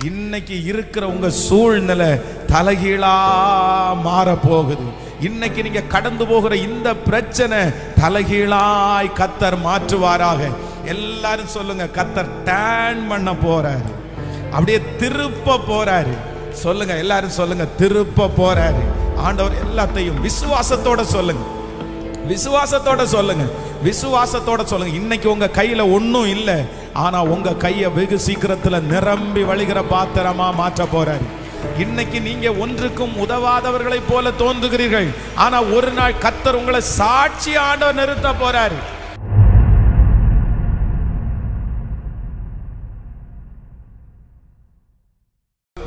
இன்னைக்கு இருக்கிற உங்க சூழ்நிலை தலைகீழா மாற போகுது. இன்னைக்கு நீங்க கடந்து போகிற இந்த பிரச்சனை தலைகீழாய் கர்த்தர் மாற்றுவாராக. எல்லாரும் சொல்லுங்க, கர்த்தர் டர்ன் பண்ண போறாரு, அப்படியே திருப்ப போறாரு. சொல்லுங்க, எல்லாரும் சொல்லுங்க, திருப்ப போறாரு. ஆண்டவர் எல்லாத்தையும் விசுவாசத்தோட சொல்லுங்க, விசுவாசத்தோட சொல்லுங்க, விசுவாசத்தோட சொல்லுங்க. இன்னைக்கு உங்க கையில ஒன்னும் இல்லை, ஆனா உங்க கையை வெகு சீக்கிரத்துல நிரம்பி வழிகிற பாத்திரமா மாற்ற போறாரு. இன்னைக்கு நீங்க ஒன்றுக்கும் உதவாதவர்களை போல தோன்றுகிறீர்கள், ஆனா ஒரு நாள் கர்த்தர் உங்களை சாட்சி ஆண்டவர் நிறுத்த போறாரு.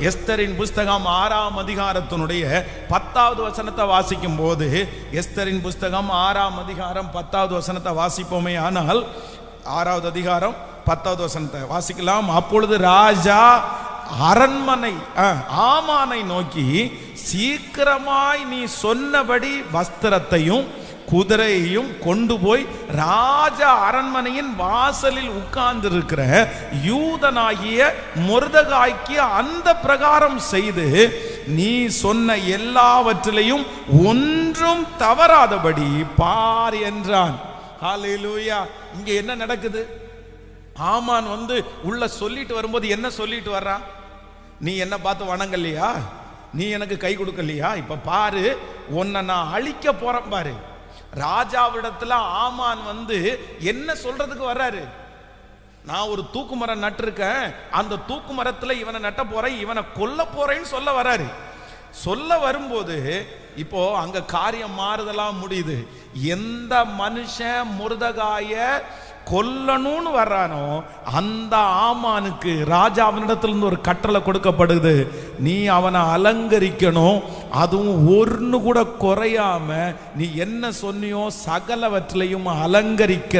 எஸ்தரின் புஸ்தகம் 6ஆம் அதிகாரத்தினுடைய 10வது வசனத்தை வாசிக்கும் போது, எஸ்தரின் புஸ்தகம் 6ஆம் அதிகாரம் 10வது வசனத்தை வாசிப்போமே ஆனால், 6வது அதிகாரம் 10வது வசனத்தை வாசிக்கலாம். அப்பொழுது ராஜா அரண்மனை ஆமானை நோக்கி, சீக்கிரமாய் நீ சொன்னபடி வஸ்திரத்தையும் குதிரையையும் கொண்டு போய் ராஜா அரண்மனையின் வாசலில் உட்கார்ந்து இருக்கிற யூதனாகிய மொர்தெகாய்க்கு அந்த பிரகாரம் செய்து நீ சொன்ன எல்லாவற்றிலையும் ஒன்றும் தவறாதபடி பார் என்றான். ஹல்லேலூயா. இங்க என்ன நடக்குது? ஆமான் உள்ள சொல்லிட்டு வரும்போது என்ன சொல்லிட்டு வர்றான்? நீ என்ன பார்த்து வணங்கலையா, நீ எனக்கு கை கொடுக்கலையா, இப்ப பாரு உன்னை நான் அழிக்க போறேன் பாரு. ராஜாவிடத்துல ஆமான் என்ன சொல்றதுக்கு வர்றாரு? நான் ஒரு தூக்கு மரம் நட்டிருக்கேன், அந்த தூக்கு மரத்துல இவனை நட்ட போறேன், இவனை கொல்ல போறேன்னு சொல்ல வர்றாரு. சொல்ல வரும்போது இப்போ அங்க காரியம் மாறுதலாம் முடியுது. எந்த மனுஷன் மொர்தெகாய கொல்லணும்னு வர்றானோ அந்த ஆமானுக்கு ராஜாவினிடத்திலிருந்து ஒரு கட்டளை கொடுக்கப்படுது, நீ அவனை அலங்கரிக்கணும், அதுவும் ஒன்று கூட குறையாம நீ என்ன சொன்னியோ சகலவற்றிலையும் அலங்கரிக்க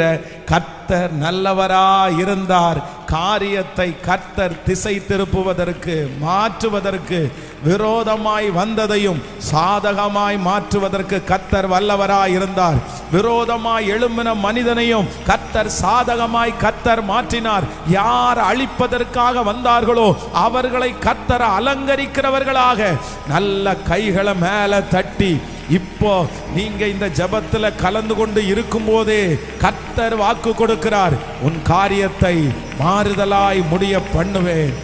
கர்த்தர் நல்லவரா இருந்தார். காரியத்தை கர்த்தர் திசை திருப்புவதற்கு மாற்றுவதற்கு, விரோதமாய் வந்ததையும் சாதகமாய் மாற்றுவதற்கு கர்த்தர் வல்லவராய் இருந்தார். விரோதமாய் எழும்பின மனிதனையும் கர்த்தர் சாதகமாய் கர்த்தர் மாற்றினார். யார் அழிப்பதற்காக வந்தார்களோ அவர்களை கர்த்தர் அலங்கரிக்கிறவர்களாக. நல்ல கைகளை மேல தட்டி, இப்போ நீங்க இந்த ஜெபத்துல கலந்து கொண்டு இருக்கும் போதே கர்த்தர் வாக்கு கொடுக்கிறார், உன் காரியத்தை மாறுதலாய் முடிய பண்ணுவேன்,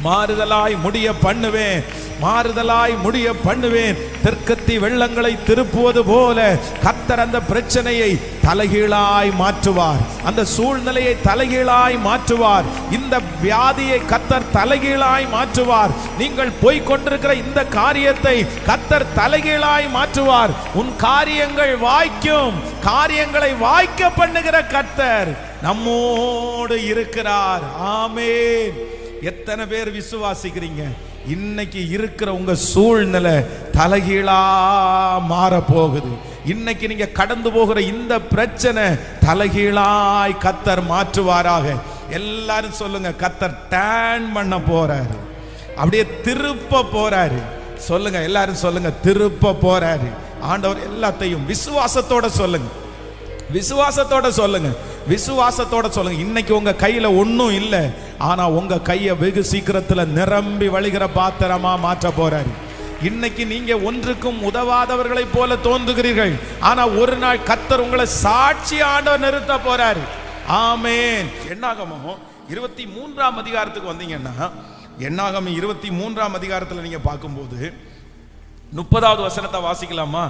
மாறுதலாய் முடிய பண்ணுவேன், மாறுதலாய் முடிய பண்ணுவேன். தெற்கத்தி வெள்ளங்களை திருப்புவது போல கர்த்தர் அந்த பிரச்சனையை தலைகீழாய் மாற்றுவார், அந்த சூழ்நிலையை தலைகீழாய் மாற்றுவார், இந்த வியாதியை கர்த்தர் தலைகீழாய் மாற்றுவார். நீங்கள் போய் கொண்டிருக்கிற இந்த காரியத்தை கர்த்தர் தலைகீழாய் மாற்றுவார். உன் காரியங்கள் வாய்க்கும், காரியங்களை வாய்க்க பண்ணுகிற கர்த்தர் நம்மோடு இருக்கிறார். ஆமென். எத்தனை பேர் விசுவாசிக்கிறீங்க? இன்னைக்கு இருக்கிற உங்க சூழ்நிலை தலைகீழா மாற போகுது. இன்னைக்கு நீங்க கடந்து போகிற இந்த பிரச்சனை தலைகீழாய் கர்த்தர் மாற்றுவாராக. எல்லாரும் சொல்லுங்க, கர்த்தர் டர்ன் பண்ண போறாரு, அப்படியே திருப்ப போறாரு. சொல்லுங்க, எல்லாரும் சொல்லுங்க, திருப்ப போறாரு. ஆண்டவர் எல்லாத்தையும் விசுவாசத்தோட சொல்லுங்க, விசுவாசத்தோட சொல்லுங்க, விசுவாசத்தோட சொல்லுங்க. இன்னைக்கு உங்க கையில ஒன்னும் இல்லை, ஆனா உங்க கையை வெகு சீக்கிரத்துல நிரம்பி வழிகிற பாத்திரமா மாற்ற போறாரு. இன்னைக்கு நீங்க ஒன்றுக்கும் உதவாதவர்களை போல தோன்றுகிறீர்கள், ஆனா ஒரு நாள் கர்த்தர் உங்களை சாட்சி ஆண்டவர் நிறுத்த போறாரு. ஆமென். என்னாகமம் 23ஆம் அதிகாரத்துக்கு வந்தீங்கன்னா, என்னாகமம் 23ஆம் அதிகாரத்துல நீங்க பார்க்கும்போது 30வது வசனத்தை வாசிக்கலாமா?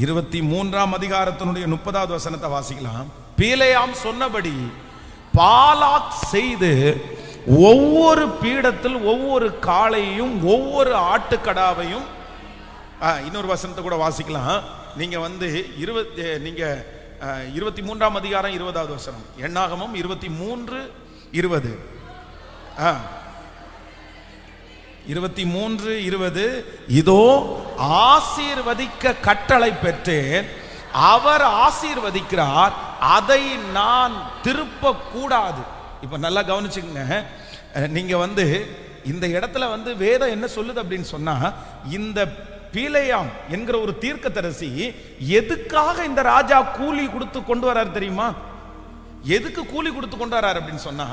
23ஆம் அதிகாரத்தினுடைய 30வது வசனத்தை வாசிக்கலாம். பீலேயாம் சொன்னபடி பாலாக் செய்து ஒவ்வொரு பீடத்தில் ஒவ்வொரு காளையையும் ஒவ்வொரு ஆட்டுக்கடாவையும், இன்னொரு வசனத்தை கூட வாசிக்கலாம். நீங்க 23ஆம் அதிகாரம் 20வது வசனம், என்னாகமம் 23:20, 23:20, இதோ ஆசீர்வதிக்க கட்டளை பெற்றேன், அவர் ஆசீர்வதிக்கிறார், அதை நான் திருப்ப கூடாது. இப்ப நல்லா கவனிச்சுங்க. நீங்க இந்த இடத்துல வேதம் என்ன சொல்லுது அப்படின்னு சொன்னா, இந்த பீலேயாம் என்கிற ஒரு தீர்க்கதரிசி எதுக்காக இந்த ராஜா கூலி கொடுத்து கொண்டு வரார் தெரியுமா? எதுக்கு கூலி கொடுத்து கொண்டு வர்றாரு அப்படின்னு சொன்னா,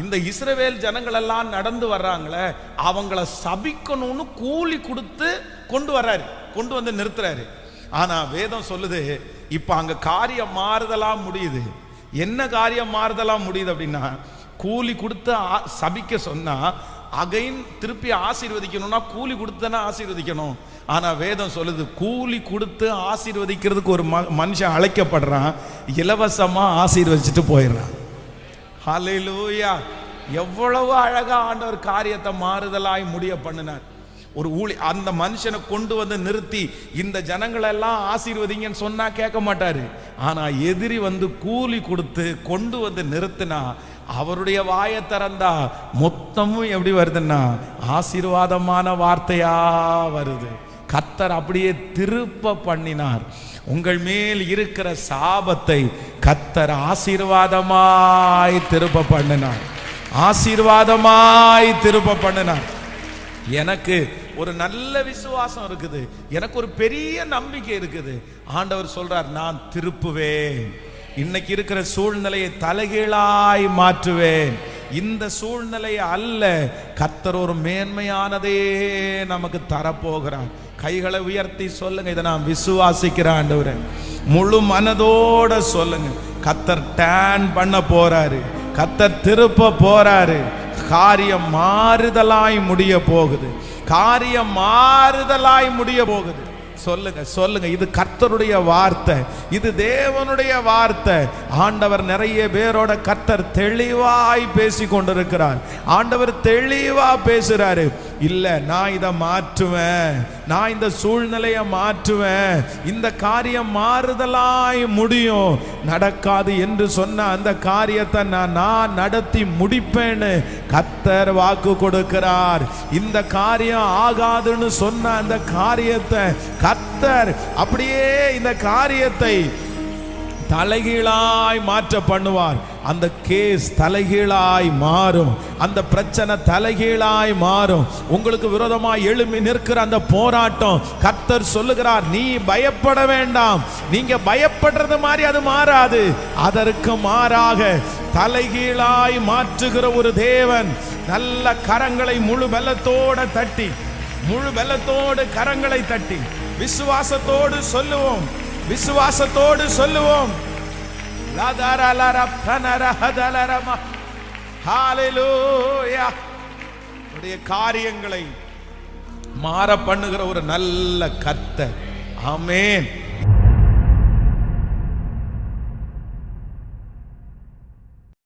இந்த இஸ்ரவேல் ஜனங்கள் எல்லாம் நடந்து வர்றாங்களே அவங்கள சபிக்கணும்னு கூலி கொடுத்து கொண்டு வர்றாரு, கொண்டு வந்து நிறுத்துறாரு. ஆனா வேதம் சொல்லுது, இப்ப அங்க காரியம் மாறுதலாம் முடியுது. என்ன காரியம் மாறுதலாம் முடியுது அப்படின்னா, கூலி கொடுத்து சபிக்க சொன்னா அகைன் திருப்பி ஆசீர்வதிக்கணும்னா கூலி கொடுத்து தானே ஆசீர்வதிக்கணும். ஆனா வேதம் சொல்லுது, கூலி கொடுத்து ஆசீர்வதிக்கிறதுக்கு ஒரு மனுஷன் அழைக்கப்படுறான், இலவசமா ஆசீர்வதிச்சுட்டு போயிடுறான். ஹல்லேலூயா! எவ்வளவு அழகா ஆண்டவர் காரியத்தை மாறுதலாய் முடிய பண்ணினார். ஒரு அந்த மனுஷனை கொண்டு வந்து நிறுத்தி இந்த ஜனங்களை எல்லாம் ஆசீர்வதிங்கன்னு சொன்னா கேட்க மாட்டாரு. ஆனா எதிரி வந்து கூலி கொடுத்து கொண்டு வந்து நிறுத்தினா அவருடைய வாயை திறந்தா மொத்தமும் எப்படி வருதுன்னா ஆசீர்வாதமான வார்த்தையா வருது. கர்த்தர் அப்படியே திருப்ப பண்ணினார். உங்கள் மேல் இருக்கிற சாபத்தை கர்த்தர் ஆசீர்வாதமாய் திருப்ப பண்ணினார். ஆசீர்வாதமாய் திருப்ப பண்ணினார். எனக்கு ஒரு நல்ல விசுவாசம் இருக்குது, எனக்கு ஒரு பெரிய நம்பிக்கை இருக்குது. ஆண்டவர் சொல்றார், நான் திருப்புவேன். இன்னைக்கு இருக்கிற சூழ்நிலையை தலைகீழாய் மாற்றுவேன். இந்த சூழ்நிலை அல்ல, கர்த்தர் ஒரு மேன்மையானதே நமக்கு தரப்போகிறார். கைகளை உயர்த்தி சொல்லுங்க, இதை நான் விசுவாசிக்கிறேன் ஆண்டவரே. முழு மனதோட சொல்லுங்க, கர்த்தர் டேன் பண்ண போறாரு, கர்த்தர் திருப்ப போறாரு. காரியம் மாறுதலாய் முடிய போகுது, காரியம் மாறுதலாய் முடிய போகுது. சொல்லுங்க சொல்லுங்க, இது கர்த்தருடைய வார்த்தை, இது தேவனுடைய வார்த்தை. ஆண்டவர் நிறைய பேரோட கர்த்தர் தெளிவாய் பேசி கொண்டிருக்கிறார். ஆண்டவர் தெளிவா பேசுறாரு. இல்ல, நான் இதை மாற்றுவேன், நான் இந்த சூழ்நிலையை மாற்றுவேன், இந்த காரியம் மாறுதலாய் முடியும். நடக்காது என்று சொன்ன அந்த காரியத்தை நான் நடத்தி முடிப்பேன்னு கர்த்தர் வாக்கு கொடுக்கிறார். இந்த காரியம் ஆகாதுன்னு சொன்ன அந்த காரியத்தை கர்த்தர் அப்படியே இந்த காரியத்தை தலைகீழாய் மாற்ற பண்ணுவார். அந்த கேஸ் தலைகீழாய் மாறும், அந்த பிரச்சனை தலைகீழாய் மாறும். உங்களுக்கு விரோதமாய் எழும்பி நிற்கிற அந்த போராட்டம் கர்த்தர் சொல்லுகிறார், நீ பயப்பட வேண்டாம். நீங்க பயப்படுறது மாதிரி அது மாறாது, அதற்கு மாறாக தலைகீழாய் மாற்றுகிற ஒரு தேவன். நல்ல கரங்களை முழு பலத்தோட தட்டி, முழு பலத்தோடு கரங்களை தட்டி விசுவாசத்தோடு சொல்லுவோம், விசுவாசத்தோடு சொல்லுவோம். காரியங்களை மாற பண்ணுகிற ஒரு நல்ல கர்த்தர். ஆமென்.